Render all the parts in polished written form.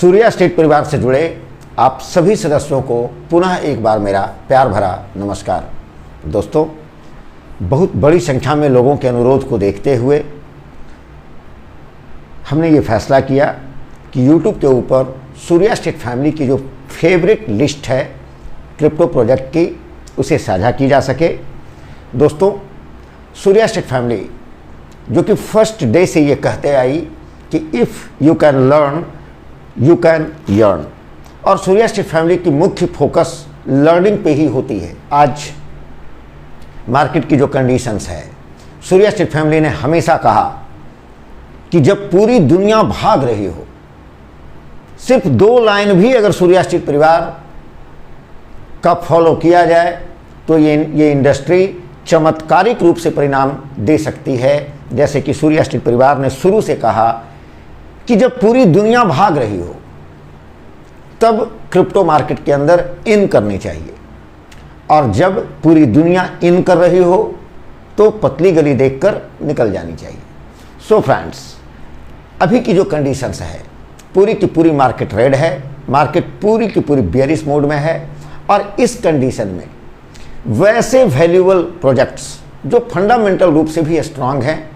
Surya state परिवार से जुड़े आप सभी सदस्यों को पुनः एक बार मेरा प्यार भरा नमस्कार। दोस्तों, बहुत बड़ी संख्या में लोगों के अनुरोध को देखते हुए हमने ये फैसला किया कि YouTube के ऊपर सूर्या स्टेट फैमिली की जो फेवरेट लिस्ट है क्रिप्टो प्रोजेक्ट की, उसे साझा की जा सके। दोस्तों, सूर्या स्टेट फैमिली जो कि फर्स्ट डे से ये कहते आई कि if you can learn you can earn, और सूर्या स्टेट फैमिली की मुख्य फोकस लर्निंग पे ही होती है। आज मार्केट की जो कंडीशंस है, सूर्या स्टेट फैमिली ने हमेशा कहा कि जब पूरी दुनिया भाग रही हो, सिर्फ 2 लाइन भी अगर सूर्या स्टेट परिवार का फॉलो किया जाए तो ये इंडस्ट्री चमत्कारिक रूप से परिणाम दे सकती है। जैसे कि सूर्या स्टेट परिवार ने शुरू से कहा कि जब पूरी दुनिया भाग रही हो तब क्रिप्टो मार्केट के अंदर इन करनी चाहिए, और जब पूरी दुनिया इन कर रही हो तो पतली गली देखकर निकल जानी चाहिए। सो फ्रेंड्स, अभी की जो कंडीशंस है, पूरी की पूरी मार्केट रेड है, मार्केट पूरी की पूरी बेयरिश मोड में है, और इस कंडीशन में वैसे वैल्यूएबल प्रोजेक्ट्स जो फंडामेंटल रूप से भी स्ट्रांग हैं,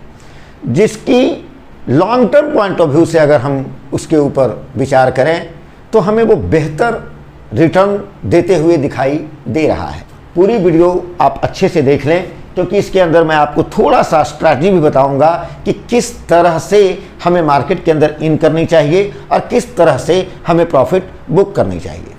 जिसकी long term point of view से अगर हम उसके ऊपर विचार करें तो हमें वो बेहतर रिटर्न देते हुए दिखाई दे रहा है। पूरी वीडियो आप अच्छे से देख लें, क्योंकि इसके अंदर मैं आपको थोड़ा सा स्ट्रैटेजी भी बताऊंगा कि किस तरह से हमें मार्केट के अंदर इन करनी चाहिए और किस तरह से हमें प्रॉफिट बुक करनी चाहिए।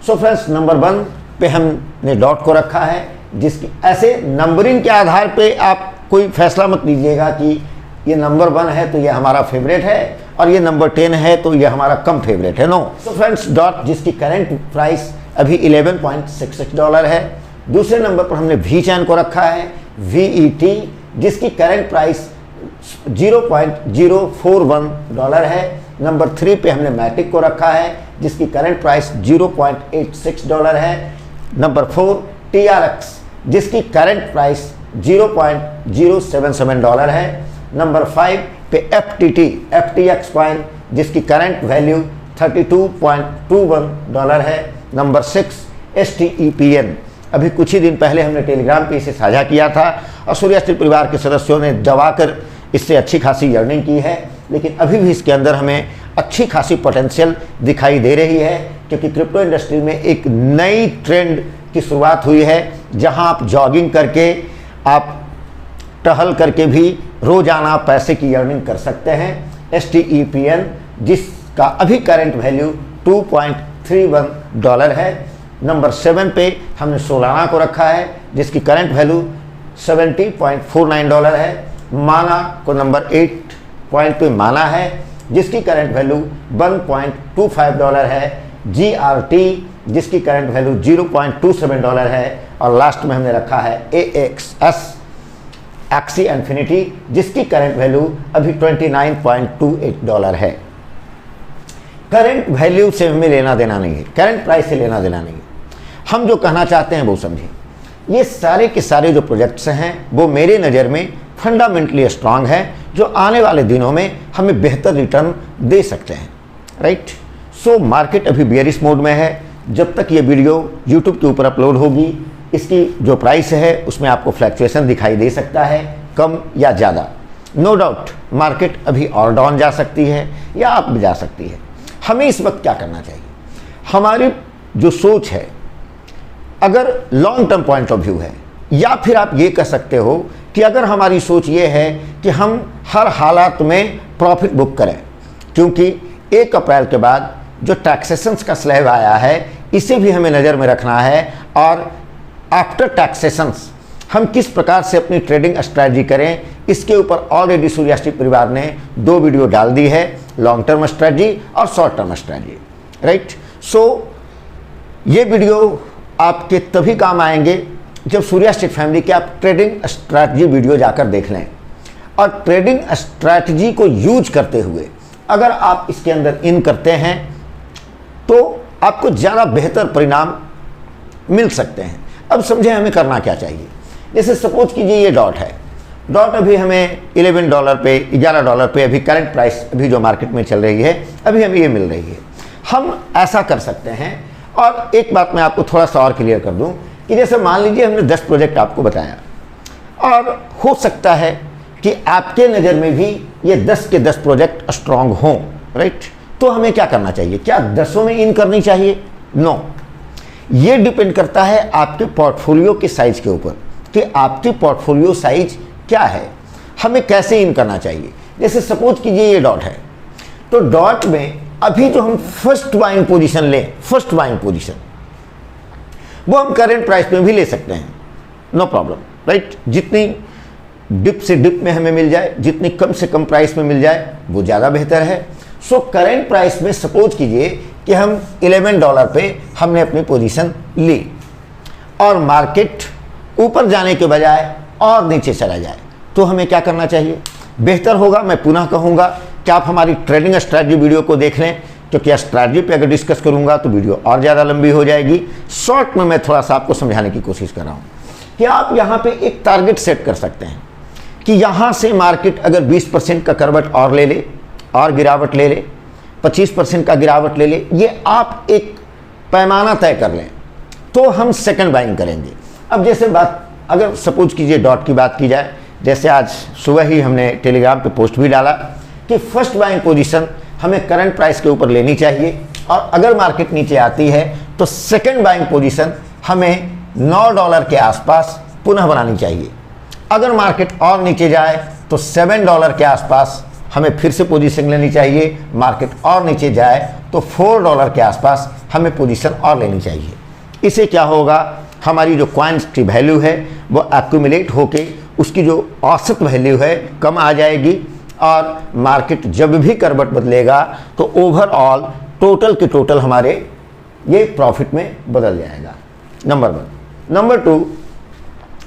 सो फ्रेंड्स, नंबर 1 पे हमने डॉट को रखा है, जिसकी ऐसे नंबरिंग के आधार पे आप कोई फैसला मत लीजिएगा कि ये नंबर 1 है तो ये हमारा फेवरेट है और ये नंबर 10 है तो ये हमारा कम फेवरेट है। नो। सो फ्रेंड्स, डॉट जिसकी करंट प्राइस अभी $11.66 है। दूसरे नंबर पर हमने वी चैन को रखा है, VET, जिसकी करंट प्राइस $0.041 है। नंबर 3 पे हमने मैटिक को रखा है, जिसकी करंट प्राइस $0.86 है। नंबर 4 TRX, जिसकी करंट प्राइस $0.077 है। नंबर 5 पे FTX कॉइन, जिसकी करंट वैल्यू $32.21 है। नंबर 6 STEPN, अभी कुछ ही दिन पहले हमने टेलीग्राम पे इसे साझा किया था और सूर्या स्टेट परिवार के सदस्यों ने दबाकर इससे अच्छी खासी अर्निंग की है, लेकिन अभी भी इसके अंदर हमें अच्छी खासी पोटेंशियल दिखाई दे रही है, क्योंकि क्रिप्टो इंडस्ट्री में एक नई ट्रेंड की शुरुआत हुई है, जहां आप जॉगिंग करके, आप टहल करके भी रोजाना पैसे की अर्निंग कर सकते हैं। STEPN, जिसका अभी करंट वैल्यू $2.31 है। नंबर 7 पे हमने सोलाना को रखा है, जिसकी करंट वैल्यू $70.49 है। माना को नंबर 8 पॉइंट पे माना है, जिसकी करंट वैल्यू $1.25 है। GRT, जिसकी करंट वैल्यू $0.27 है। और लास्ट में हमने रखा है AXS, एक्सी इन्फिनिटी, जिसकी करंट वैल्यू अभी $29.28 है। करंट वैल्यू से हमें लेना देना नहीं है, करंट प्राइस से लेना देना नहीं है। हम जो कहना चाहते हैं वो समझिए। ये सारे के सारे जो प्रोजेक्ट्स हैं वो मेरे नज़र में फंडामेंटली स्ट्रांग है, जो आने वाले दिनों में हमें बेहतर रिटर्न दे सकते हैं। राइट। सो मार्केट अभी बेयरिश मोड में है। जब तक ये वीडियो YouTube के ऊपर अपलोड होगी, इसकी जो प्राइस है उसमें आपको फ्लक्चुएशन दिखाई दे सकता है, कम या ज़्यादा। नो डाउट मार्केट अभी और डाउन जा सकती है या अप भी जा सकती है। हमें इस वक्त क्या करना चाहिए? हमारी जो सोच है, अगर long term point of view है, या फिर आप ये कह सकते हो कि अगर हमारी सोच ये है कि हम हर हालात में प्रॉफिट बुक करें, क्योंकि 1 अप्रैल के बाद जो टैक्सेशंस का स्लैब आया है इसे भी हमें नज़र में रखना है, और आफ्टर टैक्सेशंस हम किस प्रकार से अपनी ट्रेडिंग स्ट्रैटेजी करें, इसके ऊपर ऑलरेडी सूर्या स्टेट परिवार ने 2 वीडियो डाल दी है, लॉन्ग टर्म स्ट्रैटेजी और शॉर्ट टर्म स्ट्रैटेजी। राइट। सो ये वीडियो आपके तभी काम आएंगे जब सूर्या स्टेट फैमिली के आप ट्रेडिंग स्ट्रैटेजी वीडियो जाकर देख लें, और ट्रेडिंग स्ट्रैटेजी को यूज करते हुए अगर आप इसके अंदर इन करते हैं तो आपको ज़्यादा बेहतर परिणाम मिल सकते हैं। अब समझें हमें करना क्या चाहिए। जैसे सपोज कीजिए ये डॉट है, डॉट अभी हमें $11 पे, $11 पे अभी करंट प्राइस अभी जो मार्केट में चल रही है, अभी हमें ये मिल रही है। हम ऐसा कर सकते हैं। और एक बात मैं आपको थोड़ा सा और क्लियर कर दूं कि जैसे मान लीजिए हमने 10 प्रोजेक्ट आपको बताया और हो सकता है कि आपके नज़र में भी ये 10 के 10 प्रोजेक्ट स्ट्रांग हों, राइट। तो हमें क्या करना चाहिए? क्या 10 में इन करनी चाहिए? नो, ये डिपेंड करता है आपके पोर्टफोलियो के साइज के ऊपर कि आपकी पोर्टफोलियो साइज क्या है, हमें कैसे इन करना चाहिए। जैसे सपोज कीजिए ये डॉट है, तो डॉट में अभी जो हम फर्स्ट बाइंग पोजीशन लें, फर्स्ट बाइंग पोजीशन वो हम करेंट प्राइस में भी ले सकते हैं, नो प्रॉब्लम, राइट। जितनी डिप से डिप में हमें मिल जाए, जितनी कम से कम प्राइस में मिल जाए वो ज़्यादा बेहतर है। सो करेंट प्राइस में सपोज कीजिए कि हम $11 पे हमने अपनी पोजीशन ली और मार्केट ऊपर जाने के बजाय और नीचे चला जाए, तो हमें क्या करना चाहिए? बेहतर होगा, मैं पुनः कहूँगा कि आप हमारी ट्रेडिंग स्ट्रैटेजी वीडियो को देख लें, क्योंकि स्ट्रैटेजी पे अगर डिस्कस करूँगा तो वीडियो और ज़्यादा लंबी हो जाएगी। शॉर्ट में मैं थोड़ा सा आपको समझाने की कोशिश कर रहा हूँ कि आप यहाँ पे एक टारगेट सेट कर सकते हैं कि यहाँ से मार्केट अगर 20% का करवट और ले ले और गिरावट ले ले, 25% का गिरावट ले ले, ये आप एक पैमाना तय कर लें तो हम सेकंड बाइंग करेंगे। अब जैसे बात अगर सपोज कीजिए डॉट की बात की जाए, जैसे आज सुबह ही हमने टेलीग्राम पे पोस्ट भी डाला कि फर्स्ट बाइंग पोजीशन हमें करंट प्राइस के ऊपर लेनी चाहिए और अगर मार्केट नीचे आती है तो सेकंड बाइंग पोजीशन हमें $9 के आसपास पुनः बनानी चाहिए। अगर मार्केट और नीचे जाए तो $7 के आसपास हमें फिर से पोजीशन लेनी चाहिए। मार्केट और नीचे जाए तो $4 के आसपास हमें पोजीशन और लेनी चाहिए। इससे क्या होगा? हमारी जो कॉइन्स की वैल्यू है वो एक्यूमुलेट होके उसकी जो औसत वैल्यू है कम आ जाएगी और मार्केट जब भी करवट बदलेगा तो ओवरऑल टोटल के टोटल हमारे ये प्रॉफिट में बदल जाएगा। नंबर 1। नंबर 2,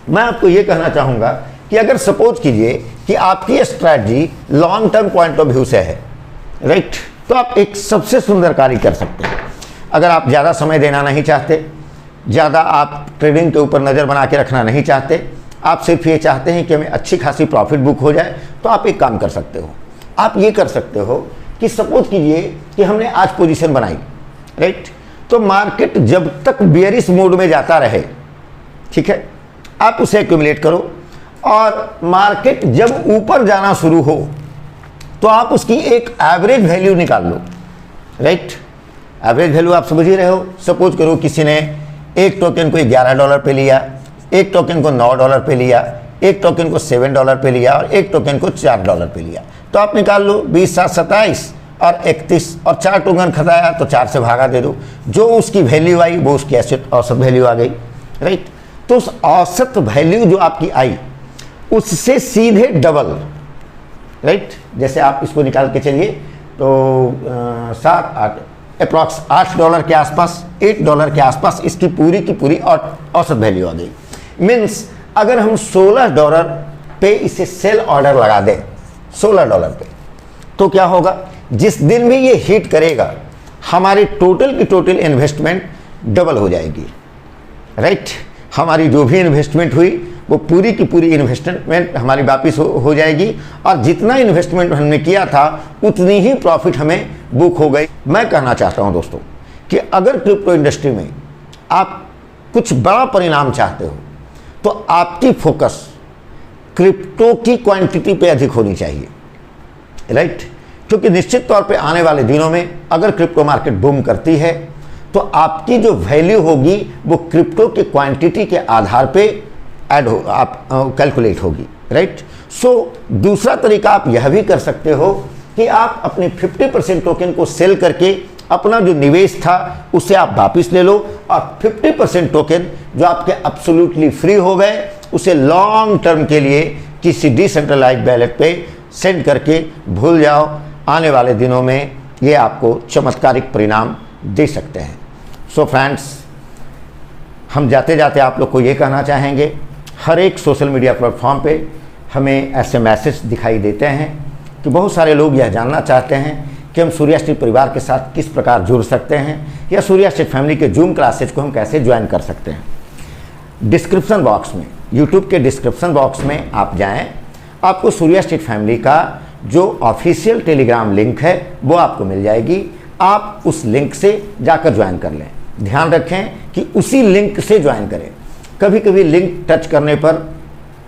मैं आपको ये कहना चाहूँगा कि अगर सपोज कीजिए कि आपकी strategy long term point of view से है, राइट, तो आप एक सबसे सुंदर कार्य कर सकते हैं। अगर आप ज़्यादा समय देना नहीं चाहते, ज़्यादा आप ट्रेडिंग के ऊपर नज़र बना के रखना नहीं चाहते, आप सिर्फ ये चाहते हैं कि हमें अच्छी खासी प्रॉफिट बुक हो जाए, तो आप एक काम कर सकते हो। आप ये कर सकते हो कि सपोज कीजिए कि हमने आज पोजीशन बनाई, राइट, तो मार्केट जब तक बेयरिश मोड में जाता रहे, ठीक है, आप उसे एक्यूमुलेट करो और मार्केट जब ऊपर जाना शुरू हो तो आप उसकी एक एवरेज वैल्यू निकाल लो, राइट। एवरेज वैल्यू आप समझ ही रहे हो। सपोज करो किसी ने एक टोकन को $11 पे लिया, एक टोकन को $9 पे लिया, एक टोकन को $7 पे लिया और एक टोकन को $4 पे लिया, तो आप निकाल लो 20, 7, 27 और 31 और 4 टोकन खताया तो 4 से भागा दे दो, जो उसकी वैल्यू आई वो उसकी औसत वैल्यू आ गई, राइट। तो उस औसत वैल्यू जो आपकी आई उससे सीधे डबल, राइट। जैसे आप इसको निकाल के चलिए तो 7, 8 अप्रॉक्स $8 के आसपास, $8 के आसपास इसकी पूरी की पूरी औसत वैल्यू आ गई। मीन्स अगर हम $16 पे इसे सेल ऑर्डर लगा दें $16 पे, तो क्या होगा? जिस दिन भी ये हिट करेगा हमारी टोटल की टोटल इन्वेस्टमेंट डबल हो जाएगी, राइट। हमारी जो भी इन्वेस्टमेंट हुई वो पूरी की पूरी इन्वेस्टमेंट हमारी वापस हो जाएगी और जितना इन्वेस्टमेंट हमने किया था उतनी ही प्रॉफिट हमें बुक हो गई। मैं कहना चाहता हूं दोस्तों कि अगर क्रिप्टो इंडस्ट्री में आप कुछ बड़ा परिणाम चाहते हो तो आपकी फोकस क्रिप्टो की क्वांटिटी पे अधिक होनी चाहिए, राइट। क्योंकि निश्चित तौर पे आने वाले दिनों में अगर क्रिप्टो मार्केट बूम करती है तो आपकी जो वैल्यू होगी वो क्रिप्टो की क्वांटिटी के आधार पे ऐड हो, आप कैलकुलेट होगी, राइट। सो दूसरा तरीका आप यह भी कर सकते हो कि आप अपने 50% टोकन को सेल करके अपना जो निवेश था उसे आप वापस ले लो और 50% टोकन जो आपके एब्सोल्युटली फ्री हो गए उसे लॉन्ग टर्म के लिए किसी डिसेंट्रलाइज्ड वैलेट पे सेंड करके भूल जाओ। आने वाले दिनों में ये आपको चमत्कारिक परिणाम दे सकते हैं। सो फ्रेंड्स, हम जाते जाते आप लोग को ये कहना चाहेंगे, हर एक सोशल मीडिया प्लेटफॉर्म पे हमें ऐसे मैसेज दिखाई देते हैं कि बहुत सारे लोग यह जानना चाहते हैं कि हम सूर्या स्ट्रीट परिवार के साथ किस प्रकार जुड़ सकते हैं या सूर्या स्ट्रीट फैमिली के जूम क्लासेज को हम कैसे ज्वाइन कर सकते हैं। डिस्क्रिप्शन बॉक्स में, यूट्यूब के डिस्क्रिप्शन बॉक्स में आप जाएं, आपको सूर्या स्ट्रीट फैमिली का जो ऑफिशियल टेलीग्राम लिंक है वो आपको मिल जाएगी। आप उस लिंक से जाकर ज्वाइन कर लें। ध्यान रखें कि उसी लिंक से ज्वाइन करें। कभी कभी लिंक टच करने पर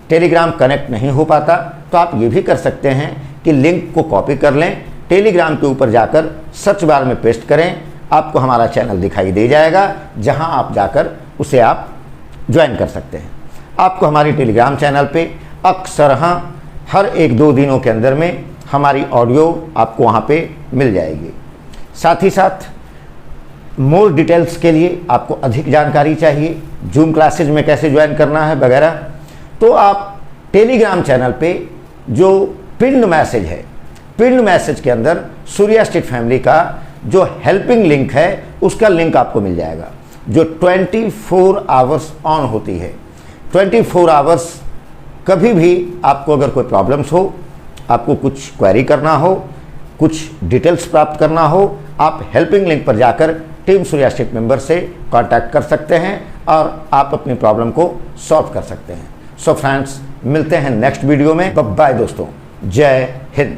टेलीग्राम कनेक्ट नहीं हो पाता, तो आप ये भी कर सकते हैं कि लिंक को कॉपी कर लें, टेलीग्राम के ऊपर जाकर सर्च बार में पेस्ट करें, आपको हमारा चैनल दिखाई दे जाएगा, जहां आप जाकर उसे आप ज्वाइन कर सकते हैं। आपको हमारी टेलीग्राम चैनल पे अक्सर हर 1-2 दिनों के अंदर में हमारी ऑडियो आपको वहाँ पे मिल जाएगी। साथ ही साथ मोर डिटेल्स के लिए आपको अधिक जानकारी चाहिए, जूम क्लासेज में कैसे ज्वाइन करना है वगैरह, तो आप टेलीग्राम चैनल पे जो पिन्ड मैसेज है, पिन्ड मैसेज के अंदर सूर्या स्टेट फैमिली का जो हेल्पिंग लिंक है उसका लिंक आपको मिल जाएगा, जो 24 आवर्स ऑन होती है। 24 आवर्स कभी भी आपको अगर कोई प्रॉब्लम्स हो, आपको कुछ क्वेरी करना हो, कुछ डिटेल्स प्राप्त करना हो, आप हेल्पिंग लिंक पर जाकर टीम सूर्या स्टेट मेंबर से कांटेक्ट कर सकते हैं और आप अपनी प्रॉब्लम को सॉल्व कर सकते हैं। सो फ्रेंड्स, मिलते हैं नेक्स्ट वीडियो में। बाय दोस्तों, जय हिंद।